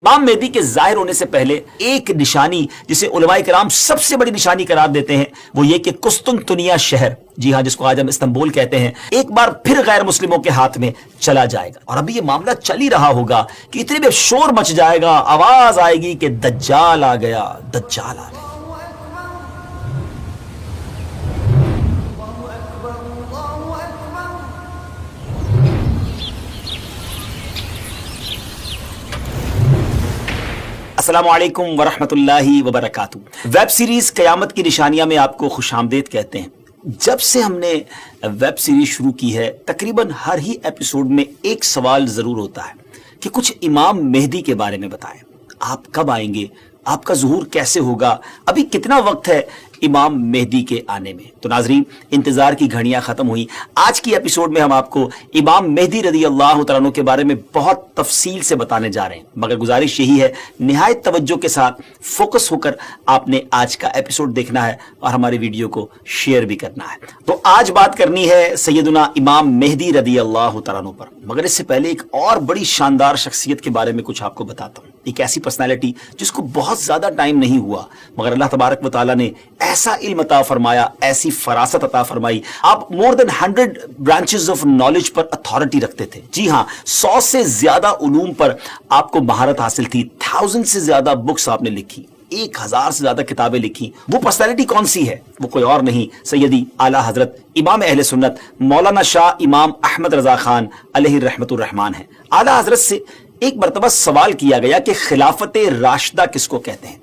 इमाम मेहदी के जाहिर होने से पहले एक निशानी जिसे उलमाए किराम सबसे बड़ी निशानी करार देते हैं वो ये कि कुस्तुनतुनिया शहर, जी हाँ, जिसको आज हम इस्तांबुल कहते हैं, एक बार फिर गैर मुस्लिमों के हाथ में चला जाएगा। और अभी ये मामला चल ही रहा होगा कि इतने में शोर मच जाएगा, आवाज आएगी कि दज्जाल आ गया, दज्जाल आ गया। अस्सलामु अलैकुम वरहमतुल्लाहि वबरकातुहू। वेब सीरीज क़यामत की निशानियां में आपको खुशामदीद कहते हैं। जब से हमने वेब सीरीज शुरू की है तकरीबन हर ही एपिसोड में एक सवाल जरूर होता है कि कुछ इमाम मेहदी के बारे में बताएं। आप कब आएंगे, आपका ज़ुहूर कैसे होगा, अभी कितना वक्त है इमाम मेहदी के आने में। तो नाजरीन, इंतजार की घड़ियां खत्म हुई। आज की एपिसोड में हम आपको इमाम मेहदी रदी अल्लाह तआला अन्हु के बारे में बहुत तफसील से बताने जा रहे हैं, मगर गुजारिश यही है निहायत तवज्जो के साथ फोकस होकर आपने आज का एपिसोड देखना है और हमारी वीडियो को शेयर भी करना है। तो आज बात करनी है सैयदुना इमाम मेहदी रदी अल्लाह तआला अन्हु पर, मगर इससे पहले एक और बड़ी शानदार शख्सियत के बारे में कुछ आपको बताता हूँ। एक ऐसी पर्सनैलिटी जिसको बहुत ज्यादा टाइम नहीं हुआ मगर अल्लाह तबारक व तआला ने ऐसा इल्म अता फरमाया, ऐसी फरासत अता फरमाई। आप more than 100 branches of knowledge पर अथॉरिटी रखते थे। जी हाँ, 100 से ज्यादा उलूम पर आपको महारत हासिल थी। 1000 से ज्यादा बुक्स आपने लिखी, 1000 से ज्यादा किताबें लिखी। वो पर्सनैलिटी कौन सी है? वो कोई और नहीं, सैयदी आला हजरत इमाम अहले सुन्नत मौलाना शाह इमाम अहमद रजा खान अलैहि रहमतुर रहमान है। आला हजरत से एक मरतबा सवाल किया गया कि खिलाफत राशिदा किसको कहते हैं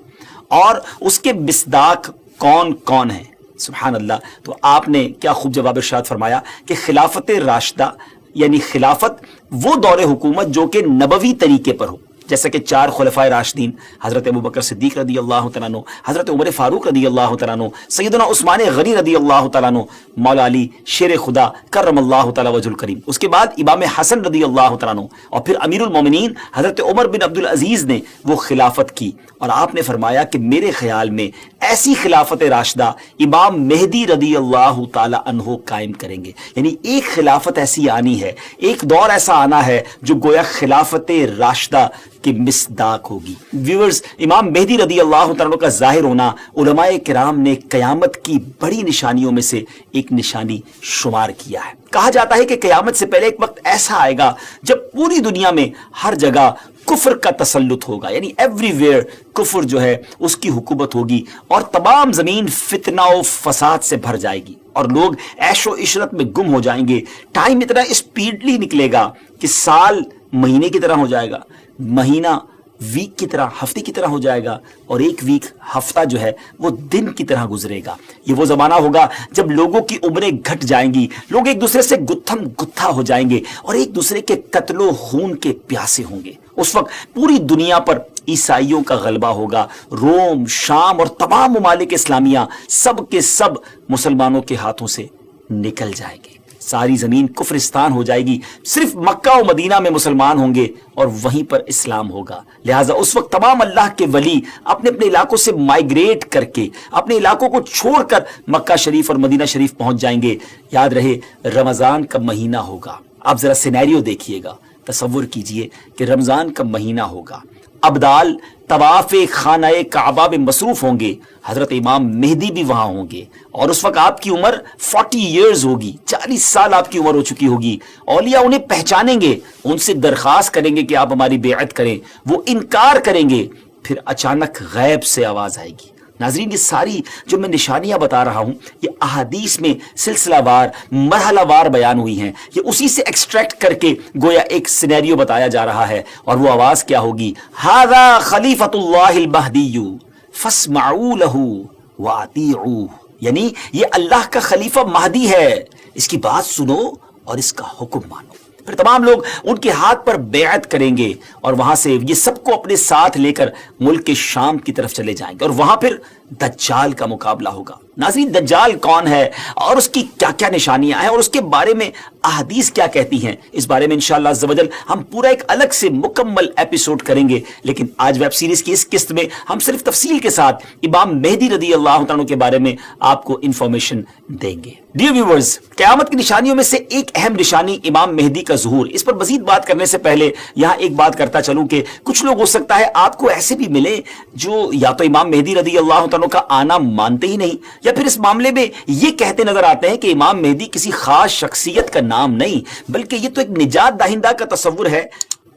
और उसके मिस्दाक कौन कौन है। सुभान अल्लाह। तो आपने क्या खूब जवाब इरशाद फरमाया कि खिलाफत राशिदा यानी खिलाफत वो दौरे हुकूमत जो कि नबवी तरीके पर हो, जैसे कि 4 खुलफाए राशिदीन हजरत अबू बकर सिद्दीक रदी अल्लाह तआला अन्हु, हजरत उमर फारूक रदी अल्लाह तआला अन्हु, सैयदना उस्मान गनी रदी अल्लाह तआला अन्हु, मौला अली शेर खुदा करमल्लाहु तआला वजहुल करीम, उसके बाद इमाम हसन रदी अल्लाह तआला अन्हु और फिर अमीरुल मोमिनीन हजरत उमर बिन अब्दुल अजीज ने वो खिलाफत की। और आपने फरमाया कि मेरे ख्याल में ऐसी खिलाफत राशिदा इमाम मेहदी रदी अल्लाह तआला अन्हु कायम करेंगे। यानी एक खिलाफत ऐसी आनी है, एक दौर ऐसा आना है जो गोया खिलाफत राशिदा की मिसदाक होगी। व्यूअर्स, इमाम मेहदी रदी अल्लाह तआला का जाहिर होना उलमाए किराम ने कयामत की बड़ी निशानियों में से एक निशानी शुमार किया है। कहा जाता है कि कयामत से पहले एक वक्त ऐसा आएगा जब पूरी दुनिया में हर जगह कुफ्र का तसल्लुत होगा, यानी एवरीवेयर कुफ्र जो है उसकी हुकूमत होगी और तमाम जमीन फितना और फसाद से भर जाएगी और लोग ऐशो इशरत में गुम हो जाएंगे। टाइम इतना स्पीडली निकलेगा कि साल महीने की तरह हो जाएगा, महीना वीक की तरह, हफ्ते की तरह हो जाएगा और एक वीक, हफ्ता जो है वो दिन की तरह गुजरेगा। ये वो जमाना होगा जब लोगों की उम्रें घट जाएंगी, लोग एक दूसरे से गुत्थम गुत्था हो जाएंगे और एक दूसरे के कत्लो खून के प्यासे होंगे। उस वक्त पूरी दुनिया पर ईसाइयों का गलबा होगा। रोम, शाम और तमाम ममालिक इस्लामिया सब के सब मुसलमानों के हाथों से निकल जाएंगे। सारी जमीन कुफ्रिस्तान हो जाएगी, सिर्फ मक्का और मदीना में मुसलमान होंगे और वहीं पर इस्लाम होगा। लिहाजा उस वक्त तमाम अल्लाह के वली अपने अपने इलाकों से माइग्रेट करके अपने इलाकों को छोड़कर मक्का शरीफ और मदीना शरीफ पहुंच जाएंगे। याद रहे, रमजान का महीना होगा। आप जरा सिनेरियो देखिएगा, तसव्वुर कीजिए कि रमजान का महीना होगा, अब्दाल तवाफ़े खानाए काबा में मसरूफ होंगे, हजरत इमाम मेहदी भी वहां होंगे और उस वक्त आपकी उम्र 40 ईयर्स होगी, 40 साल आपकी उम्र हो चुकी होगी। औलिया उन्हें पहचानेंगे, उनसे दरखास्त करेंगे कि आप हमारी बेअत करें, वो इनकार करेंगे। फिर अचानक गैब से आवाज आएगी। नाजरीन, ये सारी जो मैं निशानियां बता रहा हूं ये अहादीस में सिलसिलावार मरहलावार बयान हुई हैं। ये उसी से एक्सट्रैक्ट करके गोया एक सिनेरियो बताया जा रहा है और वो आवाज क्या होगी? हाज़ा खलीफतुल्लाहिल महदीय्यु फस्मऊ लहू व अतीऊ। यानी ये अल्लाह का खलीफा महदी है, इसकी बात सुनो और इसका हुक्म मानो। फिर तमाम लोग उनके हाथ पर बेअत करेंगे और वहां से ये सबको अपने साथ लेकर मुल्क के शाम की तरफ चले जाएंगे और वहां फिर दज्जाल का मुकाबला होगा। नाज़रीन, दज्जाल कौन है और उसकी क्या क्या निशानियां हैं और उसके बारे में अहादीस क्या कहती हैं, इस बारे में इंशाअल्लाह अज़्ज़ व जल हम पूरा एक अलग से मुकम्मल एपिसोड करेंगे। लेकिन आज वेब सीरीज की इस किस्त में हम सिर्फ तफसील के साथ इमाम मेहदी रदी अल्लाह तआला के बारे में आपको इंफॉर्मेशन देंगे। डियर व्यूअर्स, क़यामत की निशानियों में से एक अहम निशानी इमाम मेहदी का ज़ुहूर। इस पर मजीद बात करने से पहले यहाँ एक बात करता चलूं कि कुछ लोग लोग हो सकता है आपको ऐसे भी मिले जो या तो इमाम मेहदी रदी अल्लाह तआला का आना मानते ही नहीं, या फिर इस मामले में ये कहते नजर आते हैं कि इमाम मेहदी किसी खास शख्सियत का नाम नहीं, बल्कि ये तो एक निजात दाहिंदा का तस्वुर है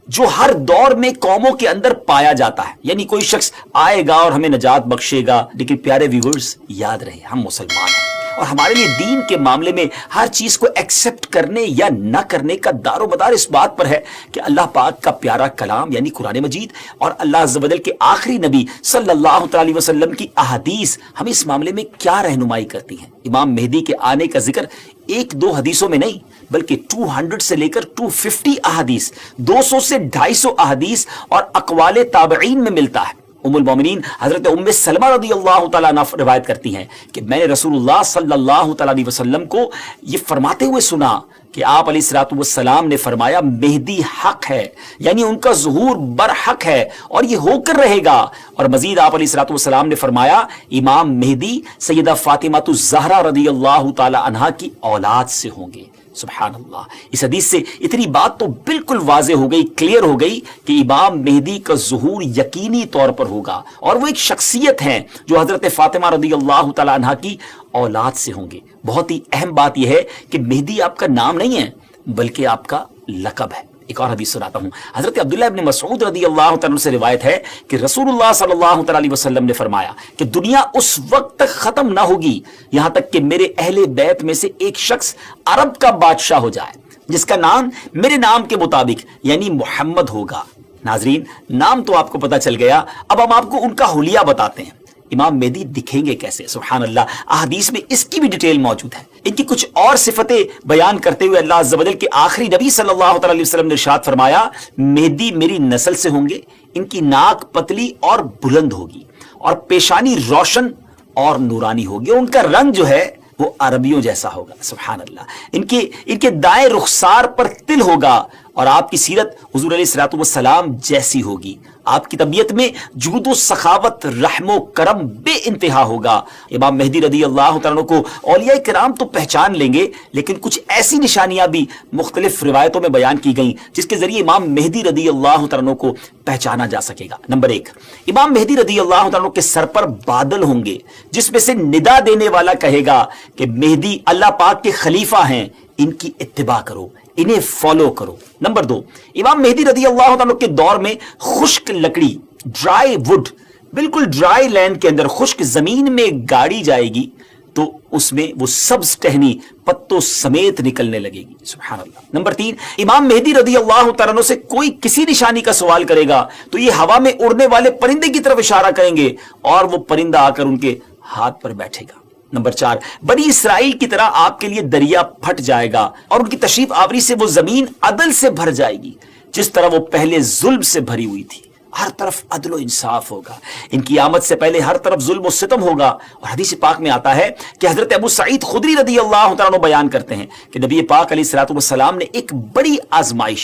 जो हर दौर में कौमों के अंदर पाया जाता है। यानी कोई शख्स आएगा और हमें निजात बख्शेगा। लेकिन प्यारे व्यूअर्स, याद रहे हम मुसलमान हैं और हमारे लिए दीन के मामले में हर चीज को एक्सेप्ट करने या न करने का दारोमदार इस बात पर है कि अल्लाह पाक का प्यारा कलाम यानी कुरान मजीद और अल्लाह अज़्ज़ व जल के आखिरी नबी सल्लल्लाहु अलैहि वसल्लम की अहादीस हमें इस मामले में क्या रहनुमाई करती हैं। इमाम मेहदी के आने का जिक्र एक दो हदीसों में नहीं, बल्कि 200 से लेकर 250 अहादीस, 200 से 250 अहादीस और अक़वाले ताबईन में मिलता है। उम्मुल मोमिनीन हजरत उम्मे सलमा रदियल्लाहु तआला अन्हा रिवायत करती हैं कि मैंने रसूलुल्लाह सल्लल्लाहु अलैहि वसल्लम को ये फरमाते हुए सुना कि आप अलैहिस्सलातु वस्सलाम ने फरमाया मेहदी हक है, यानी उनका ज़ुहूर बरहक है और ये होकर रहेगा। और मजीद आप अलैहिस्सलातु वस्सलाम ने फरमाया इमाम मेहदी सैयदा फातिमा ज़हरा रदियल्लाहु तआला अन्हा की औलाद से होंगे। सुभान अल्लाह। इस हदीस से इतनी बात तो बिल्कुल वाज़े हो गई, क्लियर हो गई कि इमाम मेहदी का ज़ुहूर यकीनी तौर पर होगा और वो एक शख्सियत है जो हजरत फातिमा रदियल्लाहु तआला अन्हा की औलाद से होंगे। बहुत ही अहम बात यह है कि मेहदी आपका नाम नहीं है बल्कि आपका लक़ब है। एक और हदीस सुनाता हूं। हजरत अब्दुल्लाह इब्न मसऊद रदियल्लाहु तआला से रिवायत है कि रसूलुल्लाह सल्लल्लाहु अलैहि वसल्लम ने फरमाया कि दुनिया उस वक्त तक खत्म ना होगी यहां तक कि मेरे अहले बैत में से एक शख्स अरब का बादशाह हो जाए जिसका नाम मेरे नाम के मुताबिक यानी मोहम्मद होगा। नाजरीन, नाम तो आपको पता चल गया, अब हम आपको उनका हुलिया बताते हैं। इमाम मेहदी दिखेंगे कैसे? सुभान अल्लाह, अहादीस में इसकी भी डिटेल मौजूद है। इनकी कुछ और सिफतें बयान करते हुए अल्लाह अज़्ज़ व जल के आखिरी नबी सल्लल्लाहु अलैहि वसल्लम ने इरशाद फरमाया मेहदी मेरी नस्ल से होंगे, इनकी नाक पतली और बुलंद होगी और पेशानी रोशन और नूरानी होगी, उनका रंग जो है वो अरबियों जैसा होगा। सुभान अल्लाह। इनके दाएं रुखसार पर तिल होगा और आपकी सीरत हुजूर अलैहिस्सलातु वस्सलाम जैसी होगी। आपकी तबीयत में जूद व सखावत, रहमो करम बे इंतहा होगा। इमाम मेहदी रदी अल्लाह तआला को औलिया किराम तो पहचान लेंगे, लेकिन कुछ ऐसी निशानियां भी मुख्तलिफ रिवायतों में बयान की गई जिसके जरिए इमाम मेहदी रदी अल्लाह तआला को पहचाना जा सकेगा। नंबर 1, इमाम मेहदी रदी अल्लाह तआला के सर पर बादल होंगे जिसमें से निदा देने वाला कहेगा कि मेहदी अल्लाह पाक के खलीफा हैं, इनकी इत्तिबा करो, इन्हें फॉलो करो। नंबर 2, इमाम मेहदी रदी अल्लाह तआला के दौर में खुश्क लकड़ी, ड्राई वुड, बिल्कुल ड्राई लैंड के अंदर खुश्क जमीन में गाड़ी जाएगी तो उसमें वो सब्ज टहनी पत्तों समेत निकलने लगेगी। सुभान अल्लाह। नंबर 3, इमाम मेहदी रदी अल्लाह तआला से कोई किसी निशानी का सवाल करेगा तो ये हवा में उड़ने वाले परिंदे की तरफ इशारा करेंगे और वो परिंदा आकर उनके हाथ पर बैठेगा। नंबर 4, बनी इसराइल की तरह आपके लिए दरिया फट जाएगा और उनकी तशरीफ आवरी से वो जमीन अदल से भर जाएगी जिस तरह वो पहले जुल्म से भरी हुई थी। हर तरफ अदल व इंसाफ होगा। इनकी आमद से पहले हर तरफ जुल्म व सितम होगा। और हदीस पाक में आता है कि हजरत अबू सईद खुदरी रदी अल्लाह तआला बयान करते हैं कि नबी पाक अलैहिस्सलातु वस्सलाम ने एक बड़ी आजमाइश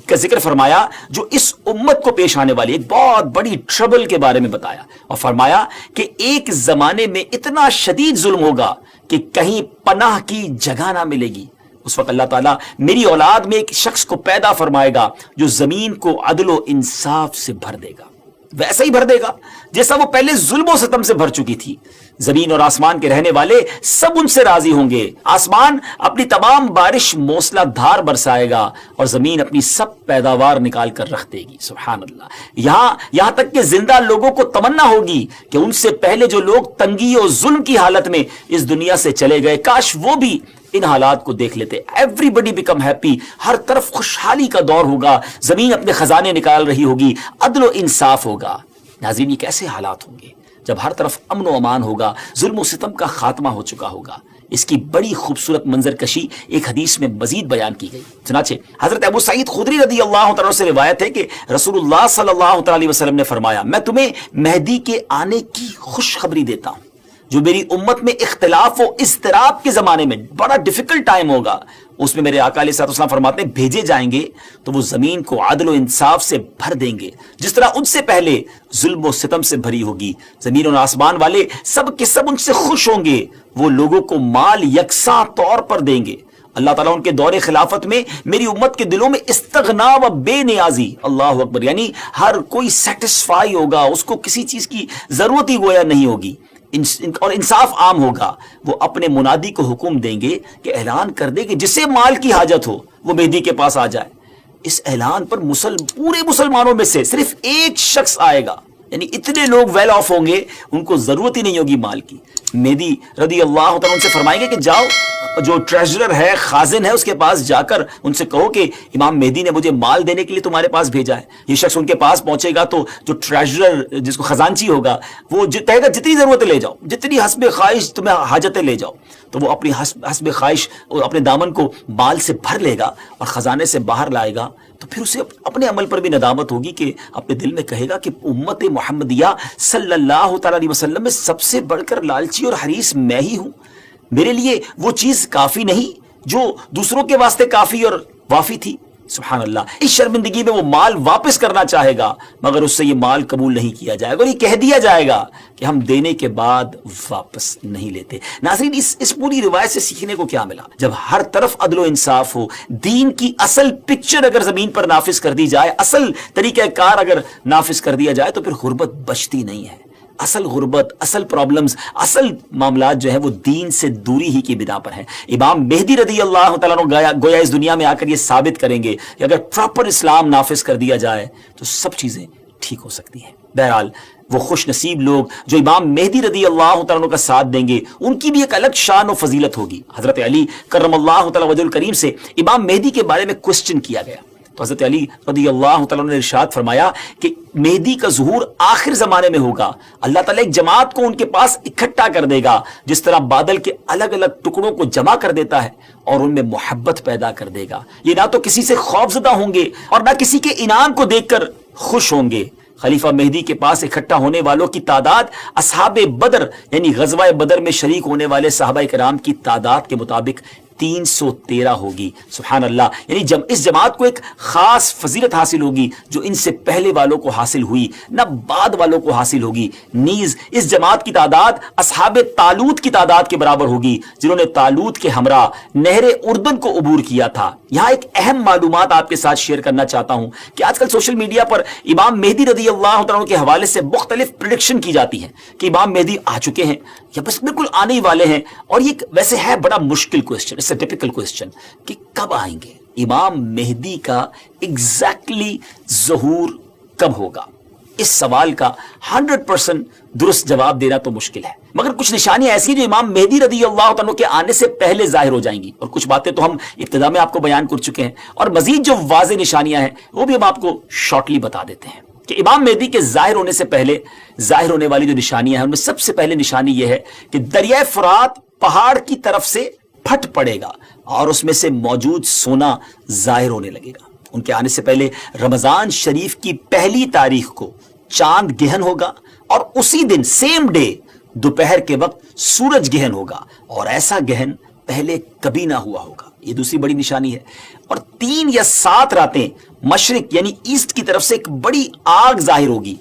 का जिक्र फरमाया जो इस उम्मत को पेश आने वाली एक बहुत बड़ी ट्रबल के बारे में बताया और फरमाया कि एक जमाने में इतना शदीद जुल्म होगा कि कहीं पनाह की जगह ना मिलेगी। उस वक्त अल्लाह ताला मेरी औलाद में एक शख्स को पैदा फरमाएगा जो जमीन को अदलो इंसाफ से भर देगा, वैसा ही भर देगा जैसा वो पहले जुल्म और सितम से भर चुकी थी। जमीन और आसमान के रहने वाले सब उनसे राजी होंगे। आसमान अपनी तमाम बारिश मूसलाधार बरसाएगा और जमीन अपनी सब पैदावार निकाल कर रख देगी। सुभान अल्लाह। यहां तक कि जिंदा लोगों को तमन्ना होगी कि उनसे पहले जो लोग तंगी और जुल्म की हालत में इस दुनिया से चले गए, काश वो भी इन हालात को देख लेते। एवरीबडी बिकम हैप्पी, हर तरफ खुशहाली का दौर होगा, जमीन अपने खजाने निकाल रही होगी, अदल इंसाफ होगा। नाज़रीन, ये कैसे हालात होंगे जब हर तरफ अमन व अमान होगा, जुल्म व सितम का खात्मा हो चुका होगा। इसकी बड़ी खूबसूरत मंजर कशी एक हदीस में मजीद बयान की गई। चुनाचे हजरत अबू सईद खुदरी रदी अल्लाह तआला से रिवायत है कि रसूलुल्लाह सल्लल्लाहु अलैहि वसल्लम ने फरमाया, मैं तुम्हें मेहदी के आने की खुशखबरी देता हूं जो मेरी उम्मत में इख्तिलाफ व इस्तिराब के जमाने में बड़ा डिफिकल्ट टाइम होगा। उसमें मेरे आका अलैहिस्सलाम फरमाते हैं भेजे जाएंगे तो वो जमीन को अदल व इंसाफ से भर देंगे जिस तरह उनसे पहले जुल्म व सितम से भरी होगी। जमीन और आसमान वाले सब के सब उनसे खुश होंगे, वो लोगों को माल यकसा तौर पर देंगे اللہ ताला उनके दौरे खिलाफत में मेरी उम्मत के दिलों में इस्तगना व बेनियाजी, अल्लाह अकबर, यानी हर कोई सेटिस्फाई होगा, उसको किसी चीज की जरूरत ही गोया नहीं होगी, और इंसाफ आम होगा। वो अपने मुनादी को हुक्म देंगे कि ऐलान कर दे कि जिसे माल की हाजत हो वो मेहदी के पास आ जाए। इस ऐलान पर पूरे मुसलमानों में से सिर्फ एक शख्स आएगा, यानी इतने लोग वेल ऑफ होंगे, उनको जरूरत ही नहीं होगी माल की। मेहदी रदी अल्लाह तआला उनसे फरमाएंगे कि जाओ, जो ट्रेजरर है, खाजिन है, उसके पास जाकर उनसे कहो कि इमाम मेहदी ने मुझे माल देने के लिए तुम्हारे पास भेजा है। ये शख्स उनके पास पहुंचेगा तो जो ट्रेजरर, जिसको खजांची होगा, वो कहेगा जितनी जरूरतें ले जाओ, जितनी हस्बे ख्वाहिश तुम्हें हाजतें ले जाओ। तो वो अपनी हस्बे ख्वाहिश अपने दामन को माल से भर लेगा और खजाने से बाहर लाएगा। तो फिर उसे अपने अमल पर भी नदामत होगी कि अपने दिल में कहेगा कि उम्मत मुहम्मदिया सल्लल्लाहु अलैहि वसल्लम में सबसे बढ़कर लालची और हरीस मैं ही हूं। मेरे लिए वो चीज काफी नहीं जो दूसरों के वास्ते काफी और वाफी थी। सुभान अल्लाह। इस शर्मिंदगी में वो माल वापस करना चाहेगा, मगर उससे ये माल कबूल नहीं किया जाएगा और ये कह दिया जाएगा कि हम देने के बाद वापस नहीं लेते। नाज़रीन, इस पूरी रिवायत से सीखने को क्या मिला? जब हर तरफ अदल इंसाफ हो, दीन की असल पिक्चर अगर जमीन पर नाफिज कर दी जाए, असल तरीक़ाकार अगर नाफिज कर दिया जाए, तो फिर गुर्बत बचती नहीं है। असल गुर्बत, असल प्रॉब्लम्स, असल मामलात जो है वो दीन से दूरी ही की बिना पर है। इमाम मेहदी रदी अल्लाह तआला गोया इस दुनिया में आकर ये साबित करेंगे कि अगर प्रॉपर इस्लाम नाफिज कर दिया जाए तो सब चीजें ठीक हो सकती हैं। बहरहाल, वो खुश नसीब लोग जो इमाम मेहदी रदी अल्लाह तआला का साथ देंगे, उनकी भी एक अलग शान और फजीलत होगी। हजरत अली करमल्लाहु तआला वजहुल करीम से इमाम मेहदी के बारे में क्वेश्चन किया गया तो हजरत अली रदी अल्लाह तआला ने इरशाद फरमाया कि मेहदी का ज़ुहूर आखिर जमाने में होगा। अल्लाह ताला एक जमात को उनके पास इकट्ठा कर देगा, जिस तरह बादल के अलग अलग टुकड़ों को जमा कर देता है, और उनमें मोहब्बत पैदा कर देगा। ये ना तो किसी से खौफजदा होंगे और ना किसी के इनाम को देखकर खुश होंगे। खलीफा मेहदी के पास इकट्ठा होने वालों की तादाद असहाबे बदर यानी गज़वा बदर में शरीक होने वाले सहाबाए किराम की तादाद के मुताबिक 313 होगी। सुभान अल्लाह। यानी इस जमात को एक खास फजीलत हासिल होगी जो इनसे पहले वालों को हासिल हुई, न बाद वालों को हासिल होगी। नीज इस जमात की तादाद असहाबे तालूत की तादाद के बराबर होगी, जिन्होंने तालूत के हमरा नहरे उर्दन को अबूर किया था। यहां एक अहम मालूमात आपके साथ शेयर करना चाहता हूं कि आजकल सोशल मीडिया पर इमाम मेहदी रदी अल्लाह तआला के हवाले से मुख्तलिफ प्रेडिक्शन की जाती है कि इमाम मेहदी आ चुके हैं या बस बिल्कुल आने ही वाले हैं। और ये वैसे है बड़ा मुश्किल question, it's a typical question कि कब आएंगे इमाम मेहदी का एग्जैक्टली ज़हूर कब होगा। इस सवाल का 100% दुरुस्त जवाब देना तो मुश्किल है, मगर कुछ निशानियां ऐसी जो इमाम मेहदी रदी अल्लाह तआला के आने से पहले जाहिर हो जाएंगी। और कुछ बातें तो हम इब्तिदा में आपको बयान कर चुके हैं, और मजीद जो वाज़ेह निशानियां हैं वो भी हम आपको शॉर्टली बता देते हैं कि इमाम मेहदी के जाहिर होने से पहले जाहिर होने वाली जो निशानियां हैं उनमें सबसे पहले निशानी यह है कि दरियाए फुरात पहाड़ की तरफ से फट पड़ेगा और उसमें से मौजूद सोना जाहिर होने लगेगा। उनके आने से पहले रमजान शरीफ की पहली तारीख को चांद गहन होगा और उसी दिन सेम डे दोपहर के वक्त सूरज गहन होगा, और ऐसा गहन पहले कभी ना हुआ होगा। ये दूसरी बड़ी निशानी है। और 3 या 7 रातें मशरिक यानी ईस्ट की तरफ से एक बड़ी आग जाहिर होगी,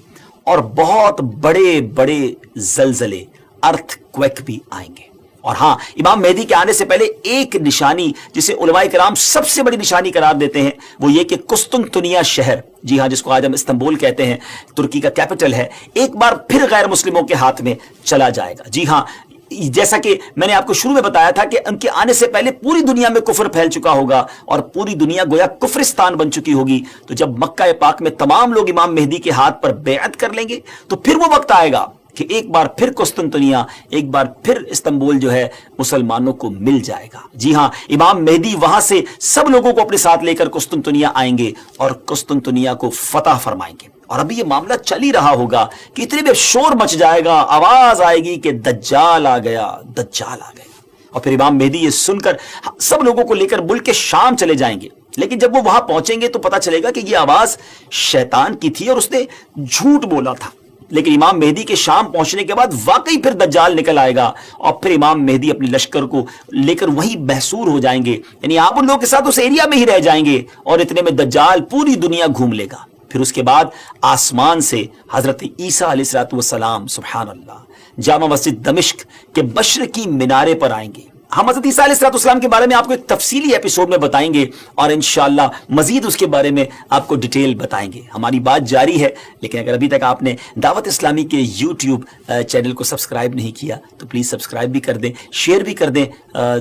और बहुत बड़े बड़े जलजले अर्थक्वेक भी आएंगे। और हाँ, इमाम मेहदी के आने से पहले एक निशानी जिसे उलमाए किराम सबसे बड़ी निशानी करार देते हैं वो ये कि कुस्तुनतुनिया शहर, जी हाँ, जिसको आज हम इस्तांबुल कहते हैं, तुर्की का कैपिटल है, एक बार फिर गैर मुस्लिमों के हाथ में चला जाएगा। जी हाँ, जैसा कि मैंने आपको शुरू में बताया था कि उनके आने से पहले पूरी दुनिया में कुफर फैल चुका होगा और पूरी दुनिया गोया कुफरिस्तान बन चुकी होगी। तो जब मक्का पाक में तमाम लोग इमाम मेहदी के हाथ पर बैअत कर लेंगे तो फिर वो वक्त आएगा कि एक बार फिर कुस्तुनतुनिया, एक बार फिर इस्तांबुल जो है मुसलमानों को मिल जाएगा। जी हाँ, इमाम मेहदी वहां से सब लोगों को अपने साथ लेकर कुस्तुनतुनिया आएंगे और कुस्तुनतुनिया को फतह फरमाएंगे। और अभी ये मामला चल ही रहा होगा कि इतने में शोर मच जाएगा, आवाज आएगी कि दज्जाल आ गया, दज्जाल आ गया। और फिर इमाम मेहदी ये सुनकर सब लोगों को लेकर मुल्क के शाम चले जाएंगे। लेकिन जब वो वहां पहुंचेंगे तो पता चलेगा कि ये आवाज शैतान की थी और उसने झूठ बोला था। लेकिन इमाम मेहदी के शाम पहुंचने के बाद वाकई फिर दज्जाल निकल आएगा और फिर इमाम मेहदी अपने लश्कर को लेकर वहीं बहसूर हो जाएंगे, यानी आप उन लोगों के साथ उस एरिया में ही रह जाएंगे और इतने में दज्जाल पूरी दुनिया घूम लेगा। फिर उसके बाद आसमान से हजरत ईसा अलैहिस्सलातु वस्सलाम सुभान अल्लाह जामा मस्जिद दमिश्क के मशरिकी मीनारे पर आएंगे। हम हज़रत ईसा अलैहिस्सलाम के बारे में आपको एक तफसीली एपिसोड में बताएंगे और इंशाअल्लाह मजीद उसके बारे में आपको डिटेल बताएंगे। हमारी बात जारी है, लेकिन अगर अभी तक आपने दावत इस्लामी के यूट्यूब चैनल को सब्सक्राइब नहीं किया तो प्लीज़ सब्सक्राइब भी कर दें, शेयर भी कर दें।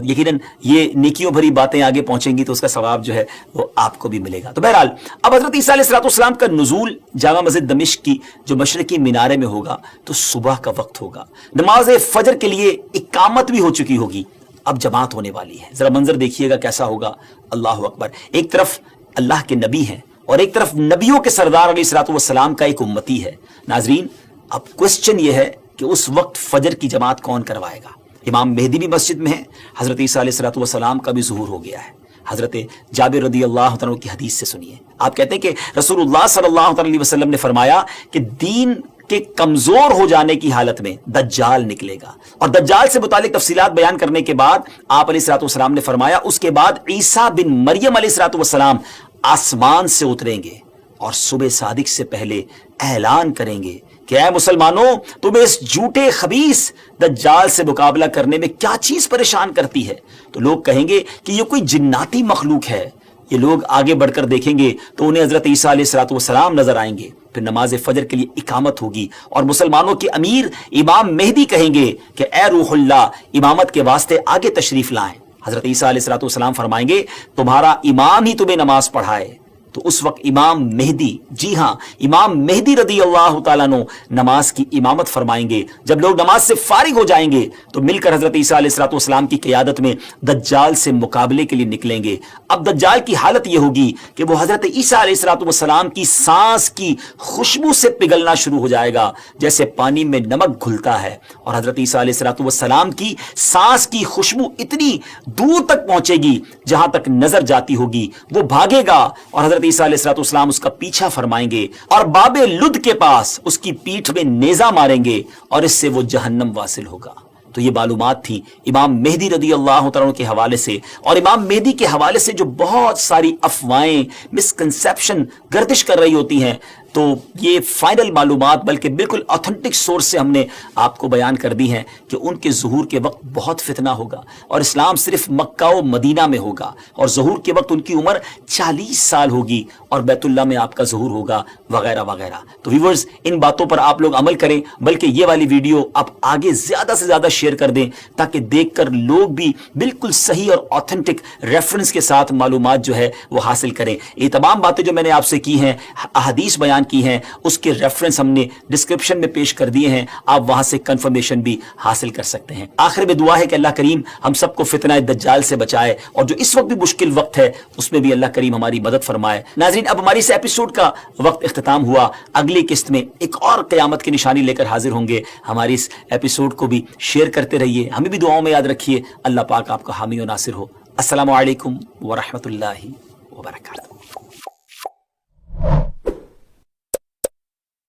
यकीनन ये नेकियों भरी बातें आगे पहुंचेंगी तो उसका सवाब जो है वो आपको भी मिलेगा। तो बहरहाल अब हज़रत ईसा अलैहिस्सलाम का नुज़ूल जामा मस्जिद दमिश्क की जो मशरकी मीनारे में होगा तो सुबह का वक्त होगा, नमाज फजर के लिए इकामत भी हो चुकी होगी, अब जमात होने वाली है। जरा मंजर देखिएगा कैसा होगा। अल्लाह अकबर। एक तरफ अल्लाह के नबी हैं और एक तरफ नबियों के सरदार अलैहिस्सलाम का एक उम्मती है। नाजरीन, अब क्वेश्चन यह है कि उस वक्त फजर की जमात कौन करवाएगा? इमाम मेहदी भी मस्जिद में है, हजरत ईसा अलैहिस्सलाम का भी ज़ुहूर हो गया है। हजरत जाबिर रदी अल्लाह तआला की हदीस से सुनिए। आप कहते हैं कि रसूलुल्लाह सल्लल्लाहु अलैहि वसल्लम ने फरमाया कि दीन के कमजोर हो जाने की हालत में दज्जाल निकलेगा, और दज्जाल से मुतालिक तफसीलात बयान करने के बाद आप अलैहिस्सलाम ने फरमाया उसके बाद ईसा बिन मरियम अलैहिस्सलाम आसमान से उतरेंगे और सुबह सादिक से पहले ऐलान करेंगे कि ऐ मुसलमानों, तुम्हें इस झूठे खबीस दज्जाल से मुकाबला करने में क्या चीज परेशान करती है? तो लोग कहेंगे कि ये कोई जिन्नाती मखलूक है। ये लोग आगे बढ़कर देखेंगे तो उन्हें हजरत ईसा अलैहिस्सलाम नजर आएंगे। फिर नमाज फजर के लिए इकामत होगी और मुसलमानों के अमीर इमाम मेहदी कहेंगे कि ए रूहुल्लाह, इमामत के वास्ते आगे तशरीफ लाएं। हजरत ईसा अलैहिस्सलाम फरमाएंगे तुम्हारा इमाम ही तुम्हें नमाज पढ़ाए। तो उस वक्त इमाम मेहदी, जी हां, इमाम मेहदी रदी अल्लाह तआला अन्हु नमाज की इमामत फरमाएंगे। जब लोग नमाज से फारिग हो जाएंगे तो मिलकर हजरत ईसा अलैहिस्सलाम की क़ियादत में दज्जाल से मुकाबले के लिए निकलेंगे। अब दज्जाल की हालत यह होगी कि वो हजरत ईसा अलैहिस्सलाम की सांस की खुशबू से पिघलना शुरू हो जाएगा, जैसे पानी में नमक घुलता है। और हजरत ईसा अलैहिस्सलाम की सांस की खुशबू इतनी दूर तक पहुंचेगी जहां तक नजर जाती होगी। वो भागेगा और हजरत ईसा अलैहिस्सलाम उसका पीछा फरमाएंगे और बाबे लुद के पास उसकी पीठ में नेजा मारेंगे और इससे वो जहन्नम वासिल होगा। तो ये मालूमात थी इमाम मेहदी रदी अल्लाह तआला के हवाले से। और इमाम मेहदी के हवाले से जो बहुत सारी अफवाहें, मिसकंसेप्शन गर्दिश कर रही होती हैं, तो ये फाइनल मालूमात बल्कि बिल्कुल ऑथेंटिक सोर्स से हमने आपको बयान कर दी हैं कि उनके ज़ुहूर के वक्त बहुत फितना होगा और इस्लाम सिर्फ मक्का व मदीना में होगा, और ज़ुहूर के वक्त उनकी उम्र 40 साल होगी और बैतुल्लाह में आपका ज़ुहूर होगा, वगैरह वगैरह। तो व्यूअर्स, इन बातों पर आप लोग अमल करें, बल्कि ये वाली वीडियो आप आगे ज़्यादा से ज़्यादा शेयर कर दें ताकि देखकर लोग भी बिल्कुल सही और ऑथेंटिक रेफरेंस के साथ मालूमात जो है वो हासिल करें। ये तमाम बातें जो मैंने आपसे की हैं, अहादीस बयान की हैं, उसके रेफरेंस हमने डिस्क्रिप्शन में पेश कर दिए हैं, आप वहां से कंफर्मेशन भी हासिल कर सकते हैं। आखिर में दुआ है कि अल्लाह करीम हम सबको फितना दज्जाल से बचाए और जो इस वक्त भी मुश्किल वक्त है उसमें भी अल्लाह करीम हमारी मदद फरमाए। नाज़रीन, अब हमारी इस एपिसोड का वक्त इख्तिताम हुआ। अगली किस्त में एक और क़यामत की निशानी लेकर हाजिर होंगे। हमारी इस एपिसोड को भी शेयर करते रहिए, हमें भी दुआओं में याद रखिए। अल्लाह पाक आपका हामी और नासिर हो। अस्सलामु अलैकुम व रहमतुल्लाहि व बरकातहू।